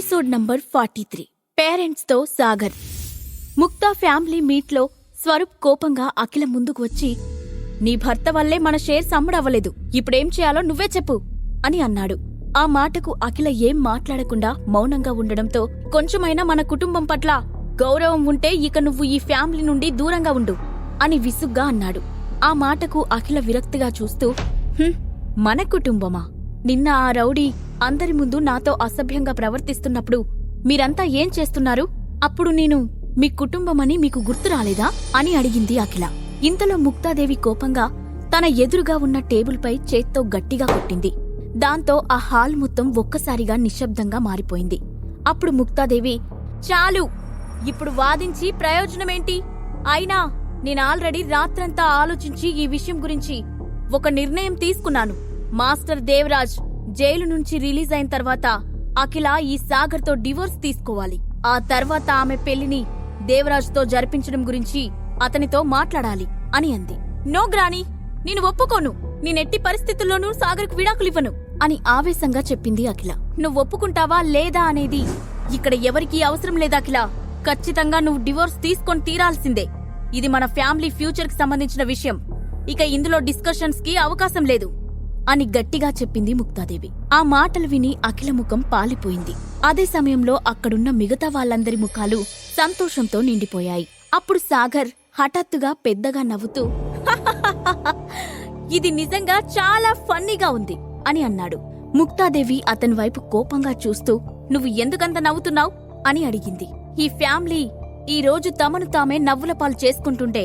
Episode number 43 parents తో Sagar. Mukta family మీట్లో స్వరూప్ కోపంగా అఖిల ముందుకు వచ్చి, నీ భర్త వల్లే మన షేర్స్ అమ్ముడవ్వలేదు, ఇప్పుడేం చేయాలో నువ్వే చెప్పు అని అన్నాడు. ఆ మాటకు అఖిల ఏం మాట్లాడకుండా మౌనంగా ఉండడంతో, కొంచెమైనా మన కుటుంబం పట్ల గౌరవం ఉంటే ఇక నువ్వు ఈ ఫ్యామిలీ నుండి దూరంగా ఉండు అని విసుగ్గా అన్నాడు. ఆ మాటకు అఖిల విరక్తిగా చూస్తూ, మన కుటుంబమా? నిన్న ఆ రౌడీ అందరి ముందు నాతో అసభ్యంగా ప్రవర్తిస్తున్నప్పుడు మీరంతా ఏం చేస్తున్నారు? అప్పుడు నేను మీ కుటుంబమని మీకు గుర్తు రాలేదా అని అడిగింది అఖిల. ఇంతలో ముక్తాదేవి కోపంగా తన ఎదురుగా ఉన్న టేబుల్పై చేత్తో గట్టిగా కొట్టింది. దాంతో ఆ హాల్ మొత్తం ఒక్కసారిగా నిశ్శబ్దంగా మారిపోయింది. అప్పుడు ముక్తాదేవి, చాలు, ఇప్పుడు వాదించి ప్రయోజనమేంటి? అయినా నేను ఆల్రెడీ రాత్రంతా ఆలోచించి ఈ విషయం గురించి ఒక నిర్ణయం తీసుకున్నాను. మాస్టర్ దేవరాజ్ జైలు నుంచి రిలీజ్ అయిన తర్వాత అఖిల ఈ సాగర్తో డివోర్స్ తీసుకోవాలి. ఆ తర్వాత ఆమె పెళ్లిని దేవరాజ్తో జరిపించడం గురించి అతనితో మాట్లాడాలి అని అంది. నో గ్రాని, నేను ఒప్పుకోను. నేనెట్టి పరిస్థితుల్లోనూ సాగర్కు విడాకులివ్వను అని ఆవేశంగా చెప్పింది అఖిల. నువ్వు ఒప్పుకుంటావా లేదా అనేది ఇక్కడ ఎవరికీ అవసరం లేదా అఖిల. ఖచ్చితంగా నువ్వు డివోర్స్ తీసుకొని తీరాల్సిందే. ఇది మన ఫ్యామిలీ ఫ్యూచర్ కి సంబంధించిన విషయం. ఇక ఇందులో డిస్కషన్స్ కి అవకాశం లేదు అని గట్టిగా చెప్పింది ముక్తాదేవి. ఆ మాటలు విని అఖిల ముఖం పాలిపోయింది. అదే సమయంలో అక్కడున్న మిగతా వాళ్ళందరి ముఖాలు సంతోషంతో నిండిపోయాయి. అప్పుడు సాగర్ హఠాత్తుగా పెద్దగా నవ్వుతూ, ఇది నిజంగా చాలా ఫన్నీగా ఉంది అని అన్నాడు. ముక్తాదేవి అతని వైపు కోపంగా చూస్తూ, నువ్వు ఎందుకంత నవ్వుతున్నావు అని అడిగింది. ఈ ఫ్యామిలీ ఈ రోజు తమను తామే నవ్వుల పాలు చేసుకుంటుంటే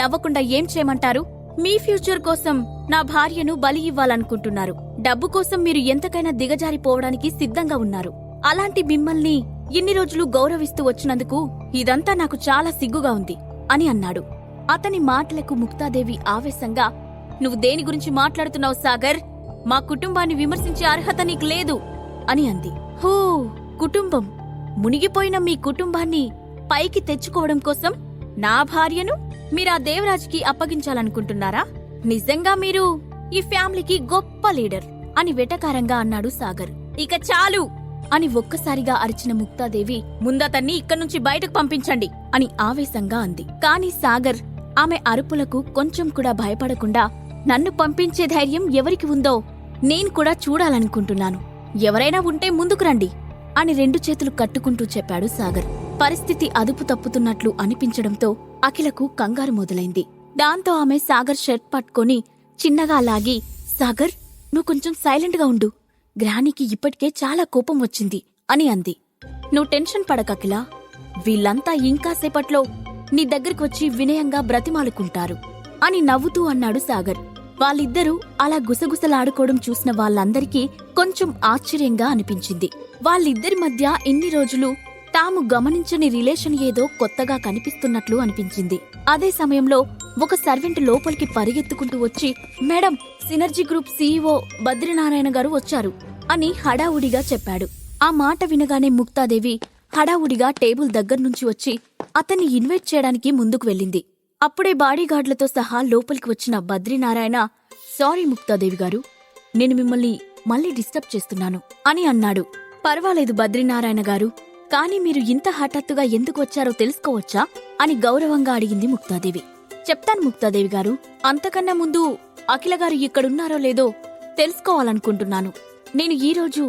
నవ్వకుండా ఏం చేయమంటారు? మీ ఫ్యూచర్ కోసం నా భార్యను బలి ఇవ్వాలనుకుంటున్నారు. డబ్బు కోసం మీరు ఎంతకైనా దిగజారిపోవడానికి సిద్ధంగా ఉన్నారు. అలాంటి మిమ్మల్ని ఇన్ని రోజులు గౌరవిస్తూ వచ్చినందుకు ఇదంతా నాకు చాలా సిగ్గుగా ఉంది అని అన్నాడు. అతని మాటలకు ముక్తాదేవి ఆవేశంగా, నువ్వు దేని గురించి మాట్లాడుతున్నావు సాగర్? మా కుటుంబాన్ని విమర్శించే అర్హత నీకు లేదు అని అంది. హో, కుటుంబం? మునిగిపోయిన మీ కుటుంబాన్ని పైకి తెచ్చుకోవడం కోసం నా భార్యను మీరా దేవరాజ్కి అప్పగించాలనుకుంటున్నారా? నిజంగా మీరు ఈ ఫ్యామిలీకి గొప్ప లీడర్ అని వెటకారంగా అన్నాడు సాగర్. ఇక చాలు అని ఒక్కసారిగా అరిచిన ముక్తాదేవి, ముందతన్ని ఇక్కడ్నుంచి బయటకు పంపించండి అని ఆవేశంగా అంది. కాని సాగర్ ఆమె అరుపులకు కొంచెం కూడా భయపడకుండా, నన్ను పంపించే ధైర్యం ఎవరికి ఉందో నేను కూడా చూడాలనుకుంటున్నాను. ఎవరైనా ఉంటే ముందుకు రండి అని రెండు చేతులు కట్టుకుంటూ చెప్పాడు సాగర్. పరిస్థితి అదుపు తప్పుతున్నట్లు అనిపించడంతో అఖిలకు కంగారు మొదలైంది. దాంతో ఆమె సాగర్ షర్ట్ పట్టుకొని చిన్నగా లాగి, సాగర్, నువ్వు కొంచెం సైలెంట్ గా ఉండు. గ్రానికి ఇప్పటికే చాలా కోపం వచ్చింది అని అంది. నువ్వు టెన్షన్ పడకఖిలా, వీళ్ళంతా ఇంకాసేపట్లో నీ దగ్గరికి వచ్చి వినయంగా బ్రతిమాలుకుంటారు అని నవ్వుతూ అన్నాడు సాగర్. వాళ్ళిద్దరూ అలా గుసగుసలాడుకోవడం చూసిన వాళ్ళందరికీ కొంచెం ఆశ్చర్యంగా అనిపించింది. వాళ్ళిద్దరి మధ్య ఇన్ని రోజులు తాము గమనించని రిలేషన్ ఏదో కొత్తగా కనిపిస్తున్నట్లు అనిపించింది. అదే సమయంలో ఒక సర్వెంట్ లోపలికి పరిగెత్తుకుంటూ వచ్చి, madam, synergy group CEO Badrinarayana గారు వచ్చారు అని హడావుడిగా చెప్పాడు. ఆ మాట వినగానే ముక్తాదేవి హడావుడిగా టేబుల్ దగ్గర్నుంచి వచ్చి అతన్ని ఇన్వైట్ చేయడానికి ముందుకు వెళ్ళింది. అప్పుడే బాడీగార్డ్లతో సహా లోపలికి వచ్చిన బద్రీనారాయణ, సారీ ముక్తాదేవి గారు, నేను మిమ్మల్ని మళ్ళీ డిస్టర్బ్ చేస్తున్నాను అని అన్నాడు. పర్వాలేదు బద్రీనారాయణ గారు, కానీ మీరు ఇంత హఠాత్తుగా ఎందుకు వచ్చారో తెలుసుకోవచ్చా అని గౌరవంగా అడిగింది ముక్తాదేవి. చెప్తాను ముక్తాదేవి గారు, అంతకన్నా ముందు అఖిల గారు ఇక్కడున్నారో లేదో తెలుసుకోవాలనుకుంటున్నాను. నేను ఈరోజు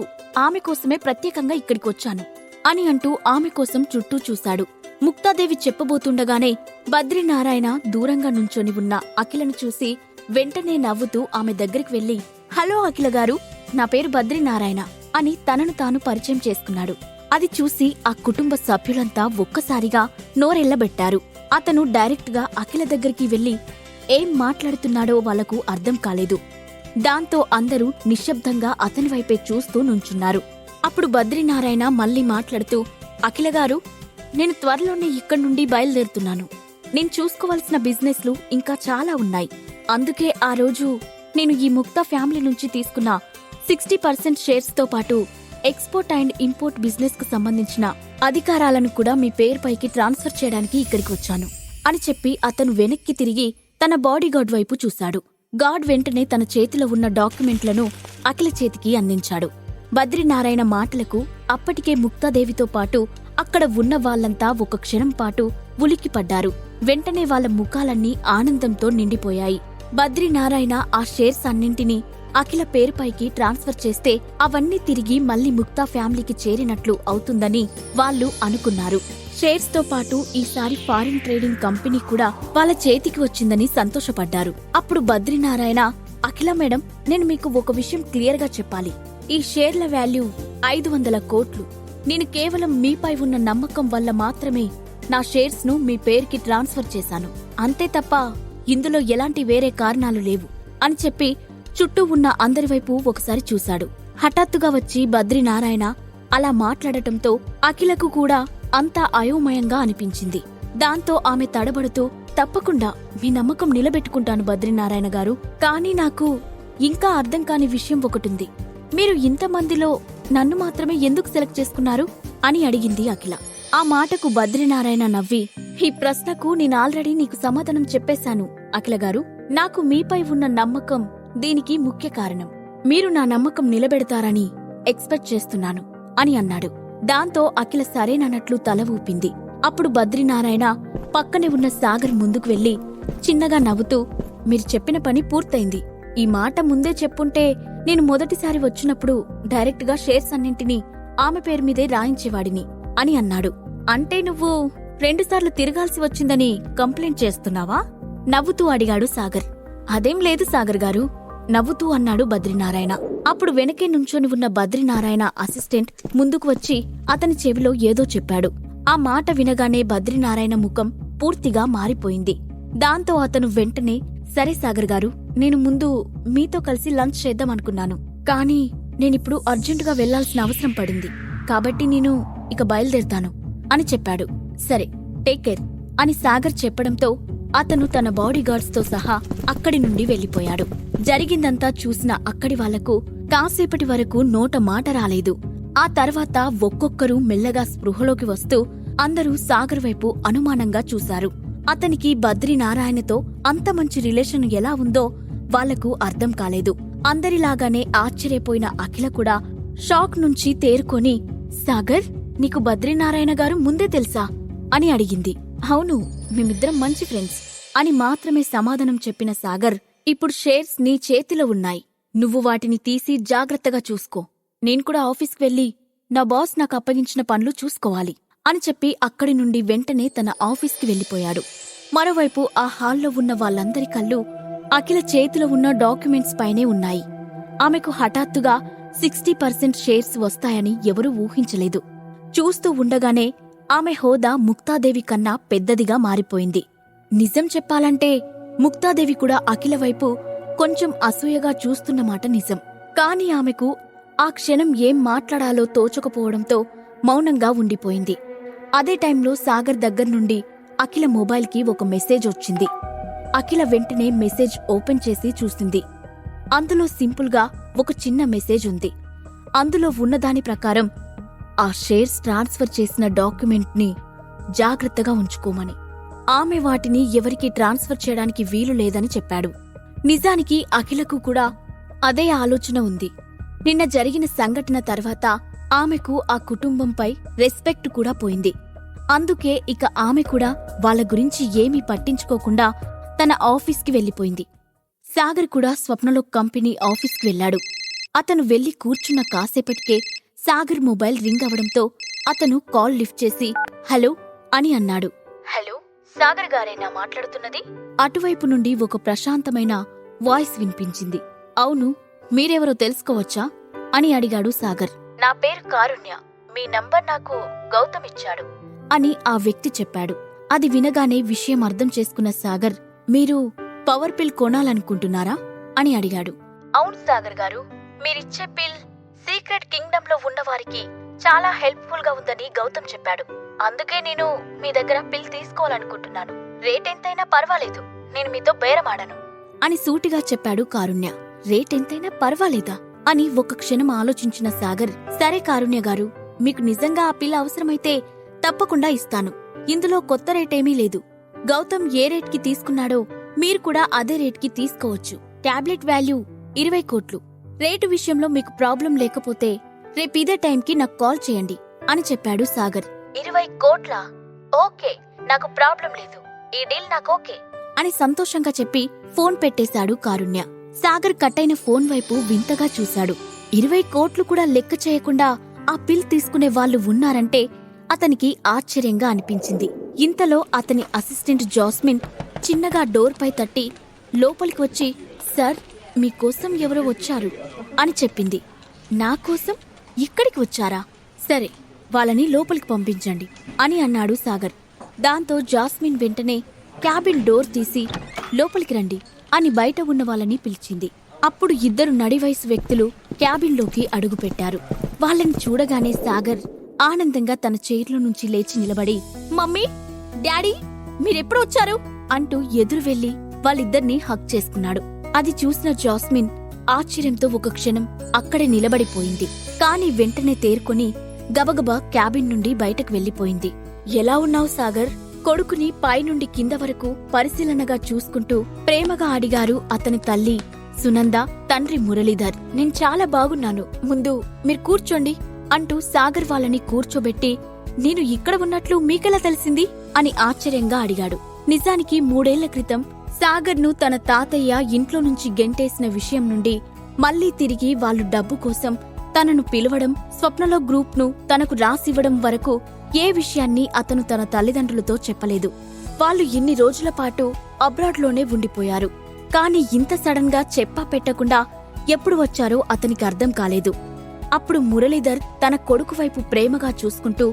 ఆమె కోసమే ప్రత్యేకంగా ఇక్కడికి వచ్చాను అని అంటూ ఆమె కోసం చుట్టూ చూశాడు. ముక్తాదేవి చెప్పబోతుండగానే బద్రీనారాయణ దూరంగా నుంచొని ఉన్న అఖిలను చూసి వెంటనే నవ్వుతూ ఆమె దగ్గరికి వెళ్లి, హలో అఖిల గారు, నా పేరు బద్రీనారాయణ అని తనను తాను పరిచయం చేసుకున్నాడు. అది చూసి ఆ కుటుంబ సభ్యులంతా ఒక్కసారిగా నోరెళ్లబెట్టారు. అతను డైరెక్ట్ గా అఖిల దగ్గరికి వెళ్లి ఏం మాట్లాడుతున్నాడో వాళ్లకు అర్థం కాలేదు. దాంతో అందరూ నిశ్శబ్దంగా అతని వైపే చూస్తూ నుంచున్నారు. అప్పుడు బద్రీనారాయణ మళ్లీ మాట్లాడుతూ, అఖిల గారు, నేను త్వరలోనే ఇక్కడి నుండి బయలుదేరుతున్నాను. నేను చూసుకోవాల్సిన బిజినెస్లు ఇంకా చాలా ఉన్నాయి. అందుకే ఆ రోజు నేను ఈ ముక్తా ఫ్యామిలీ నుంచి తీసుకున్న 60% షేర్స్ తో పాటు ఎక్స్పోర్ట్ అండ్ ఇంపోర్ట్ బిజినెస్ కు సంబంధించిన అధికారాలను కూడా మీ పేరుపైకి ట్రాన్స్ఫర్ చేయడానికి ఇక్కడికి వచ్చాను అని చెప్పి అతను వెనక్కి తిరిగి తన బాడీగార్డ్ వైపు చూశాడు. గార్డ్ వెంటనే తన చేతిలో ఉన్న డాక్యుమెంట్లను అఖిల చేతికి అందించాడు. బద్రీనారాయణ మాటలకు అప్పటికే ముక్తాదేవితో పాటు అక్కడ ఉన్న వాళ్ళంతా ఒక క్షణం పాటు ఉలిక్కిపడ్డారు. వెంటనే వాళ్ళ ముఖాలన్నీ ఆనందంతో నిండిపోయాయి. బద్రీనారాయణ ఆ షేర్స్ అన్నింటినీ అఖిల పేరుపైకి ట్రాన్స్ఫర్ చేస్తే అవన్నీ తిరిగి మళ్లీ ముక్తా ఫ్యామిలీకి చేరినట్లు అవుతుందని వాళ్ళు అనుకున్నారు. షేర్స్ తో పాటు ఈసారి ఫారిన్ ట్రేడింగ్ కంపెనీ కూడా వాళ్ళ చేతికి వచ్చిందని సంతోషపడ్డారు. అప్పుడు బద్రీనారాయణ, అఖిల మేడం, నేను మీకు ఒక విషయం క్లియర్ గా చెప్పాలి. ఈ షేర్ల వాల్యూ 500 కోట్లు. నేను కేవలం మీపై ఉన్న నమ్మకం వల్ల మాత్రమే నా షేర్స్ ను మీ పేరుకి ట్రాన్స్ఫర్ చేశాను. అంతే తప్ప ఇందులో ఎలాంటి వేరే కారణాలు లేవు అని చెప్పి చుట్టూ ఉన్న అందరివైపు ఒకసారి చూశాడు. హఠాత్తుగా వచ్చి బద్రీనారాయణ అలా మాట్లాడటంతో అఖిలకు కూడా అంతా అయోమయంగా అనిపించింది. దాంతో ఆమె తడబడుతూ, తప్పకుండా మీ నమ్మకం నిలబెట్టుకుంటాను బద్రీనారాయణ గారు. కానీ నాకు ఇంకా అర్థం కాని విషయం ఒకటుంది. మీరు ఇంతమందిలో నన్ను మాత్రమే ఎందుకు సెలెక్ట్ చేసుకున్నారు అని అడిగింది అఖిల. ఆ మాటకు బద్రీనారాయణ నవ్వి, ఈ ప్రశ్నకు నేను ఆల్రెడీ నీకు సమాధానం చెప్పేశాను అఖిల గారు. నాకు మీపై ఉన్న నమ్మకం దీనికి ముఖ్య కారణం. మీరు నా నమ్మకం నిలబెడతారని ఎక్స్పెక్ట్ చేస్తున్నాను అని అన్నాడు. దాంతో అఖిల సరేనన్నట్లు తల ఊపింది. అప్పుడు బద్రీనారాయణ పక్కనే ఉన్న సాగర్ ముందుకు వెళ్లి చిన్నగా నవ్వుతూ, మీరు చెప్పిన పని పూర్తయింది. ఈ మాట ముందే చెప్పుంటే నేను మొదటిసారి వచ్చినప్పుడు డైరెక్ట్ గా షేర్స్ అన్నింటినీ ఆమె పేరు మీదే రాయించేవాడిని అని అన్నాడు. అంటే నువ్వు 2 సార్లు తిరగాల్సి వచ్చిందని కంప్లైంట్ చేస్తున్నావా? నవ్వుతూ అడిగాడు సాగర్. అదేం లేదు సాగర్ గారు, నవ్వుతూ అన్నాడు బద్రీనారాయణ. అప్పుడు వెనకే నుంచొని ఉన్న బద్రీనారాయణ అసిస్టెంట్ ముందుకు వచ్చి అతని చెవిలో ఏదో చెప్పాడు. ఆ మాట వినగానే బద్రీనారాయణ ముఖం పూర్తిగా మారిపోయింది. దాంతో అతను వెంటనే, సరే సాగర్ గారు, నేను ముందు మీతో కలిసి లంచ్ చేద్దామనుకున్నాను. కానీ నేనిప్పుడు అర్జెంటుగా వెళ్లాల్సిన అవసరం పడింది. కాబట్టి నేను ఇక బయలుదేరుతాను అని చెప్పాడు. సరే, టేక్ కేర్ అని సాగర్ చెప్పడంతో అతను తన బాడీగార్డ్స్ తో సహా అక్కడి నుండి వెళ్లిపోయాడు. జరిగిందంతా చూసిన అక్కడి వాళ్లకు కాసేపటి వరకు నోట మాట రాలేదు. ఆ తర్వాత ఒక్కొక్కరు మెల్లగా స్పృహలోకి వస్తూ అందరూ సాగర్ వైపు అనుమానంగా చూశారు. అతనికి బద్రీనారాయణతో అంత మంచి రిలేషన్ ఎలా ఉందో వాళ్లకు అర్థం కాలేదు. అందరిలాగానే ఆశ్చర్యపోయిన అఖిల కూడా షాక్ నుంచి తేరుకొని, సాగర్, నీకు బద్రీనారాయణ గారు ముందే తెలుసా అని అడిగింది. అవును, మేమిద్దరం మంచి ఫ్రెండ్స్ అని మాత్రమే సమాధానం చెప్పిన సాగర్, ఇప్పుడు షేర్స్ నీ చేతిలో ఉన్నాయి. నువ్వు వాటిని తీసి జాగ్రత్తగా చూసుకో. నేను కూడా ఆఫీస్కి వెళ్లి నా బాస్ నాకు అప్పగించిన పనులు చూసుకోవాలి అని చెప్పి అక్కడి నుండి వెంటనే తన ఆఫీస్కి వెళ్లిపోయాడు. మరోవైపు ఆ హాల్లో ఉన్న వాళ్ళందరి కళ్ళు అఖిల చేతిలో ఉన్న డాక్యుమెంట్స్ పైనే ఉన్నాయి. ఆమెకు హఠాత్తుగా 60% షేర్స్ వస్తాయని ఎవరూ ఊహించలేదు. చూస్తూ ఉండగానే ఆమె హోదా ముక్తాదేవి కన్నా పెద్దదిగా మారిపోయింది. నిజం చెప్పాలంటే ముక్తాదేవి కూడా అఖిల వైపు కొంచెం అసూయగా చూస్తున్నమాట నిజం. కాని ఆమెకు ఆ క్షణం ఏం మాట్లాడాలో తోచకపోవడంతో మౌనంగా ఉండిపోయింది. అదే టైంలో సాగర్ దగ్గర్నుండి అఖిల మొబైల్కి ఒక మెసేజ్ వచ్చింది. అఖిల వెంటనే మెసేజ్ ఓపెన్ చేసి చూసింది. అందులో సింపుల్గా ఒక చిన్న మెసేజ్ ఉంది. అందులో ఉన్నదాని ప్రకారం ఆ షేర్స్ ట్రాన్స్ఫర్ చేసిన డాక్యుమెంట్ని జాగ్రత్తగా ఉంచుకోమని, ఆమె వాటిని ఎవరికీ ట్రాన్స్ఫర్ చేయడానికి వీలు లేదని చెప్పాడు. నిజానికి అఖిలకు కూడా అదే ఆలోచన ఉంది. నిన్న జరిగిన సంఘటన తర్వాత ఆమెకు ఆ కుటుంబంపై రెస్పెక్ట్ కూడా పోయింది. అందుకే ఇక ఆమె కూడా వాళ్ళ గురించి ఏమీ పట్టించుకోకుండా తన ఆఫీస్కి వెళ్లిపోయింది. సాగర్ కూడా స్వప్నలోక్ కంపెనీ ఆఫీస్కి వెళ్లాడు. అతను వెళ్లి కూర్చున్న కాసేపటికే సాగర్ మొబైల్ రింగ్ అవడంతో అతను కాల్ లిఫ్ట్ చేసి హలో అని అన్నాడు. హలో, సాగర్ గారేనా మాట్లాడుతున్నది? అటువైపు నుండి ఒక ప్రశాంతమైన వాయిస్ వినిపించింది. అవును, మీరెవరో తెలుసుకోవచ్చా అని అడిగాడు సాగర్. నా పేరు కారుణ్య, మీ నంబర్ నాకు గౌతమ్ ఇచ్చాడు అని ఆ వ్యక్తి చెప్పాడు. అది వినగానే విషయం అర్థం చేసుకున్న సాగర్, మీరు పవర్ పిల్ కొనాలనుకుంటున్నారా అని అడిగాడు. అవును సాగర్ గారు, మీరిచ్చే పిల్ సీక్రెట్ కింగ్డమ్ లో ఉన్నవారికి చాలా హెల్ప్ఫుల్ గా ఉందని గౌతమ్ చెప్పాడు. అందుకే నేను మీ దగ్గర పిల్ తీసుకోవాలనుకుంటున్నాను. రేట్ ఎంతైనా పర్వాలేదు, నేను మీతో బేరమాడను అని సూటిగా చెప్పాడు కారుణ్య. రేట్ ఎంతైనా పర్వాలేదా అని ఒక క్షణం ఆలోచించిన సాగర్, సరే కారుణ్య గారు, మీకు నిజంగా ఆ పిల్ల అవసరమైతే తప్పకుండా ఇస్తాను. ఇందులో కొత్త రేటేమీ లేదు. గౌతమ్ ఏ రేట్కి తీసుకున్నాడో మీరు కూడా అదే రేట్కి తీసుకోవచ్చు. టాబ్లెట్ వాల్యూ 20 కోట్లు. రేటు విషయంలో మీకు ప్రాబ్లం లేకపోతే రేపిదే టైంకి నాకు కాల్ చేయండి అని చెప్పాడు సాగర్. 20 కోట్లా? ఓకే, నాకు ప్రాబ్లం లేదు, ఈ డీల్ నాకు ఓకే అని సంతోషంగా చెప్పి ఫోన్ పెట్టేశాడు కారుణ్య. సాగర్ కట్టైన ఫోన్ వైపు వింతగా చూశాడు. 20 కోట్లు కూడా లెక్క చేయకుండా ఆ పిల్ తీసుకునే వాళ్ళు ఉన్నారంటే అతనికి ఆశ్చర్యంగా అనిపించింది. ఇంతలో అతని అసిస్టెంట్ జాస్మిన్ చిన్నగా డోర్ పై తట్టి లోపలికి వచ్చి, సార్, మీకోసం ఎవరో వచ్చారు అని చెప్పింది. నాకోసం ఇక్కడికి వచ్చారా? సరే, వాళ్ళని లోపలికి పంపించండి అని అన్నాడు సాగర్. దాంతో జాస్మిన్ వెంటనే క్యాబిన్ డోర్ తీసి లోపలికి రండి అని బయట ఉన్న వాళ్ళని పిలిచింది. అప్పుడు 2 నడివయసు వ్యక్తులు క్యాబిన్లోకి అడుగుపెట్టారు. వాళ్ళని చూడగానే సాగర్ ఆనందంగా తన చైర్లో నుంచి లేచి నిలబడి, మమ్మీ, డాడీ, మీరెప్పుడు వచ్చారు అంటూ ఎదురు వెళ్లి వాళ్ళిద్దరినీ హగ్ చేసుకున్నాడు. అది చూసిన జాస్మిన్ ఆశ్చర్యంతో ఒక క్షణం అక్కడే నిలబడిపోయింది. కాని వెంటనే తేరుకొని గబగబా క్యాబిన్ నుండి బయటకు వెళ్లిపోయింది. ఎలా ఉన్నావు సాగర్? కొడుకుని పైనుండి కింద వరకు పరిశీలనగా చూసుకుంటూ ప్రేమగా అడిగారు అతని తల్లి సునంద, తండ్రి మురళీధర్. నేను చాలా బాగున్నాను, ముందు మీరు కూర్చోండి అంటూ సాగర్ వాళ్ళని కూర్చోబెట్టి, నేను ఇక్కడ ఉన్నట్లు మీకెలా తెలిసింది అని ఆశ్చర్యంగా అడిగాడు. నిజానికి 3 ఏళ్ల క్రితం సాగర్ను తన తాతయ్య ఇంట్లో నుంచి గెంటేసిన విషయం నుండి మళ్లీ తిరిగి వాళ్ళు డబ్బు కోసం తనను పిలవడం, స్వప్నలో గ్రూప్ను తనకు రాసివ్వడం వరకు ఏ విషయాన్ని అతను తన తల్లిదండ్రులతో చెప్పలేదు. వాళ్ళు ఇన్ని రోజుల పాటు అబ్రాడ్లోనే ఉండిపోయారు. కాని ఇంత సడన్ గా చెప్పా పెట్టకుండా ఎప్పుడు వచ్చారో అతనికి అర్థం కాలేదు. అప్పుడు మురళీధర్ తన కొడుకు వైపు ప్రేమగా చూసుకుంటూ,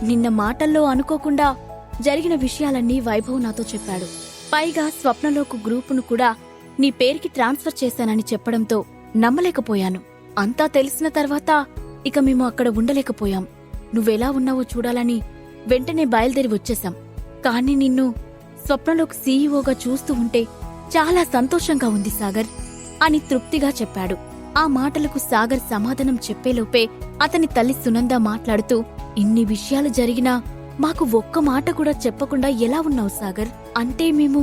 నిన్న మాటల్లో అనుకోకుండా జరిగిన విషయాలన్నీ వైభవ్ నాతో చెప్పాడు. పైగా స్వప్నలోకు గ్రూపును కూడా నీ పేరుకి ట్రాన్స్ఫర్ చేశానని చెప్పడంతో నమ్మలేకపోయాను. అంతా తెలిసిన తర్వాత ఇక మేము అక్కడ ఉండలేకపోయాం. నువ్వెలా ఉన్నావో చూడాలని వెంటనే బయలుదేరి వచ్చేశాం. కాని నిన్ను స్వప్నలోకి సీఈఓగా చూస్తూ ఉంటే చాలా సంతోషంగా ఉంది సాగర్ అని తృప్తిగా చెప్పాడు. ఆ మాటలకు సాగర్ సమాధానం చెప్పేలోపే అతని తల్లి సునంద మాట్లాడుతూ, ఇన్ని విషయాలు జరిగినా మాకు ఒక్క మాట కూడా చెప్పకుండా ఎలా ఉన్నావు సాగర్? అంటే మేము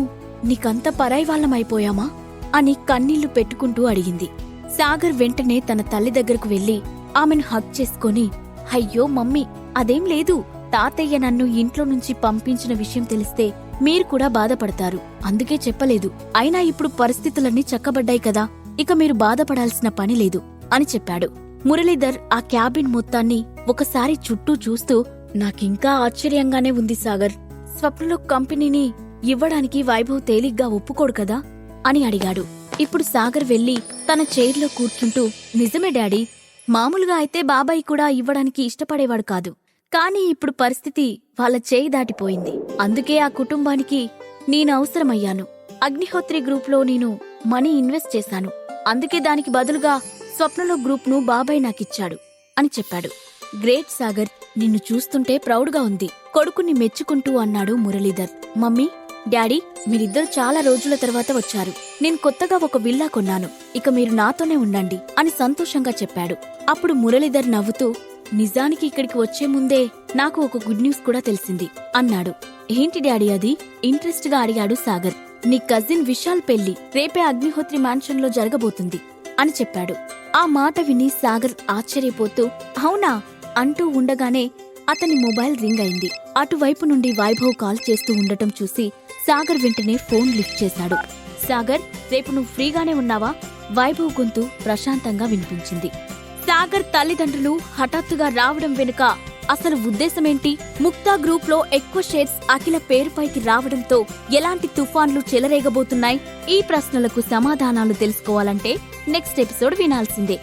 నీకంత పరాయి వాళ్ళమైపోయామా అని కన్నీళ్లు పెట్టుకుంటూ అడిగింది. సాగర్ వెంటనే తన తల్లి దగ్గరకు వెళ్లి ఆమెను హగ్ చేసుకొని, అయ్యో మమ్మీ, అదేం లేదు, తాతయ్య నన్ను ఇంట్లో నుంచి పంపించిన విషయం తెలిస్తే మీరు కూడా బాధపడతారు, అందుకే చెప్పలేదు. అయినా ఇప్పుడు పరిస్థితులన్నీ చక్కబడ్డాయి కదా, ఇక మీరు బాధపడాల్సిన పని లేదు అని చెప్పాడు. మురళీధర్ ఆ క్యాబిన్ మొత్తాన్ని ఒకసారి చుట్టూ చూస్తూ, నాకింకా ఆశ్చర్యంగానే ఉంది సాగర్, స్వప్నలో కంపెనీని ఇవ్వడానికి వైభవ్ తేలిగ్గా ఒప్పుకోడు కదా అని అడిగాడు. ఇప్పుడు సాగర్ వెళ్లి తన చైర్లో కూర్చుంటూ, నిజమే డాడీ, మామూలుగా అయితే బాబాయ్ కూడా ఇవ్వడానికి ఇష్టపడేవాడు కాదు. కాని ఇప్పుడు పరిస్థితి వాళ్ళ చేయి దాటిపోయింది. అందుకే ఆ కుటుంబానికి నేను అవసరమయ్యాను. అగ్నిహోత్రి గ్రూప్లో నేను మనీ ఇన్వెస్ట్ చేశాను. అందుకే దానికి బదులుగా స్వప్నలో గ్రూప్ను బాబాయ్ నాకిచ్చాడు అని చెప్పాడు. గ్రేట్ సాగర్, నిన్ను చూస్తుంటే ప్రౌడ్గా ఉంది కొడుకుని మెచ్చుకుంటూ అన్నాడు మురళీధర్. మమ్మీ, డాడీ, మీరిద్దరు చాలా రోజుల తర్వాత వచ్చారు. నేను కొత్తగా ఒక విల్లా కొన్నాను, ఇక మీరు నాతోనే ఉండండి అని సంతోషంగా చెప్పాడు. అప్పుడు మురళీధర్ నవ్వుతూ, నిజానికి ఇక్కడికి వచ్చే ముందే నాకు ఒక గుడ్ న్యూస్ కూడా తెలిసింది అన్నాడు. ఏంటి డాడీ అది? ఇంట్రెస్ట్ గా అడిగాడు సాగర్. నీ కజిన్ విశాల్ పెళ్లి రేపే అగ్నిహోత్రి మ్యాన్షన్ లో జరగబోతుంది అని చెప్పాడు. ఆ మాట విని సాగర్ ఆశ్చర్యపోతూ, అవునా అంటూ ఉండగానే అతని మొబైల్ రింగ్ అయింది. అటువైపు నుండి వైభవ్ కాల్ చేస్తూ ఉండటం చూసి సాగర్ వెంటనే ఫోన్ లిఫ్ట్ చేశాడు. సాగర్, రేపు నువ్వు ఫ్రీగానే ఉన్నావా? వైభవ్ గొంతు ప్రశాంతంగా వినిపించింది. సాగర్ తల్లిదండ్రులు హఠాత్తుగా రావడం వెనుక అసలు ఉద్దేశమేంటి? ముక్తా గ్రూప్ లో ఎక్కువ షేర్స్ అఖిల పేరుపైకి రావడంతో ఎలాంటి తుఫాన్లు చెలరేగబోతున్నాయి? ఈ ప్రశ్నలకు సమాధానాలు తెలుసుకోవాలంటే నెక్స్ట్ ఎపిసోడ్ వినాల్సిందే.